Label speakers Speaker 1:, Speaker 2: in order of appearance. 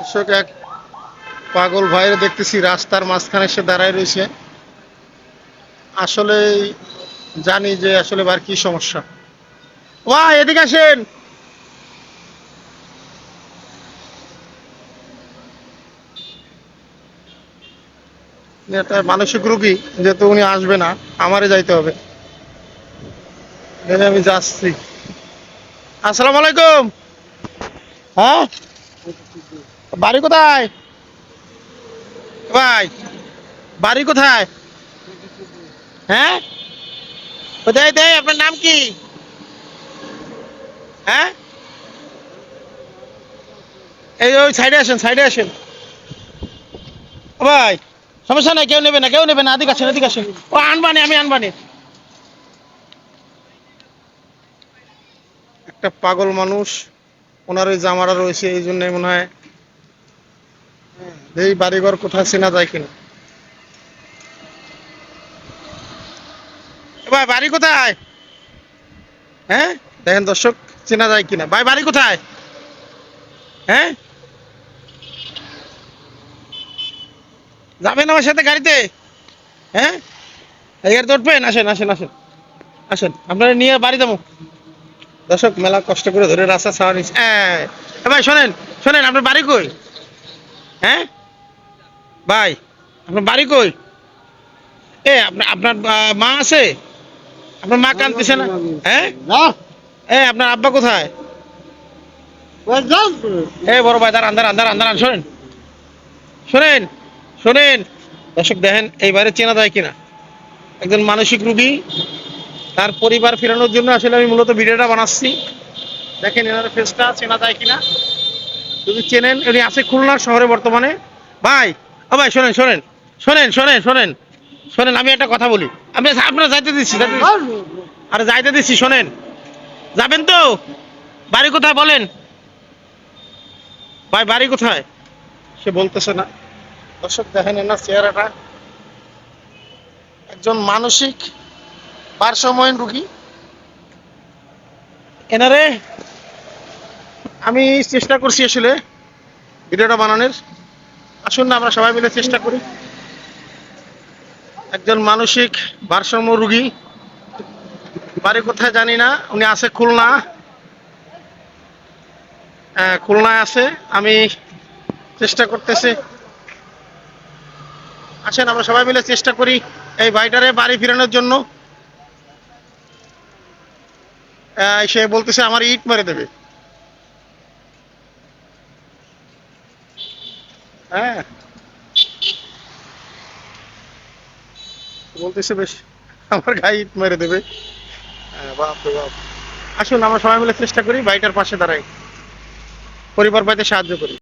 Speaker 1: দর্শক, এক পাগল ভাইরে দেখতেছি রাস্তার মাঝখানে সে দাঁড়ায় রয়েছে। আসলে জানি যে আসলে ভাই কি সমস্যা। ভাই এদিকে আসেন। এটা মানসিক রোগী, যেহেতু উনি আসবে না, আমারে যাইতে হবে। আমি যাচ্ছি। আসসালামু আলাইকুম। হ্যাঁ, বাড়ি কোথায় ভাই? বাড়ি কোথায়? হ্যাঁ, কোথায় দেয়? আপনার নাম কি? হ্যাঁ, এই ওই সাইডে আসেন, সাইডে আসেন। ও ভাই, সমস্যা নাই, কেউ নেবে না, কেউ নেবে না, এদিকে আসেন, এদিকে আসেন। ও আনবানি, আমি আনবানি। একটা পাগল মানুষ, ওনার ওই জামারা রয়েছে, এই জন্য মনে হয় এই বাড়িঘর কোথায় চেনা যায় কিনা। এ ভাই, বাড়ি কোথায়? হ্যাঁ, দেখেন দর্শক, চেনা যায় কিনা। ভাই বাড়ি কোথায়? হ্যাঁ, যাবেন আমার সাথে গাড়িতে? হ্যাঁ, এই গাড়িতে উঠবেন? আসেন, আসেন, আসেন, আসেন, আপনারা নিয়ে বাড়ি যাবো। দর্শক, মেলা কষ্ট করে ধরে রাস্তা ছাড়া নিচ্ছে। ভাই শোনেন, শোনেন, আপনার বাড়ি কই? হ্যাঁ ভাই, আপনার বাড়ি কই? আপনার আপনার মা আছে? আপনার মা কাঁদতেছে না? হ্যাঁ, আপনার আব্বা কোথায়? বড় ভাই, দাঁড়ান, দাঁড়ান, দাঁড়ান, দাঁড়ান, শোনেন, শোনেন, শোনেন। দর্শক দেখেন, এইবারে চেনা যায় কিনা। একজন মানসিক রোগী, তার পরিবার ফেরানোর জন্য আসলে আমি মূলত ভিডিওটা বানাচ্ছি। দেখেন এনার ফেসটা চেনা যায় কিনা। যদি চেনেন, উনি আছে খুলনার শহরে বর্তমানে। ভাই, ও ভাই, শোনেন, শোনেন, শোনেন, শোনেন, শোনেন, শোনেন, আমি একটা কথা বলি। আমি আপনার যাইতে দিচ্ছি, আরে যাইতে দিচ্ছি, শোনেন। যাবেন তো? বাড়ি কোথায় বলেন? ভাই বাড়ি কোথায়? সে বলতেছে না। দর্শক দেখেন এনার চেহারাটা। একজন মানসিক ভারসাম্যহীন রোগী। এনারে আমি চেষ্টা করছি আসলে ভিডিওটা বানানোর। আসুন না, আমরা সবাই মিলে চেষ্টা করি। একজন মানসিক ভারসাম্য রোগী, বাড়ি কোথায় জানি না, উনি আছে খুলনা। খুলনায় আছে। আমি চেষ্টা করতেছি। আসেন আমরা সবাই মিলে চেষ্টা করি এই ভাইটারে বাড়ি ফেরানোর জন্য। সে বলতেছে আমার ইট মেরে দেবে। হ্যাঁ, বলতেছে বেশ, আমার গায়ে ইট মেরে দেবে। বাপ রে বাপ। আসুন আমরা সবাই মিলে চেষ্টা করি, ভাইটার পাশে দাঁড়াই, পরিবার পাইতে সাহায্য করি।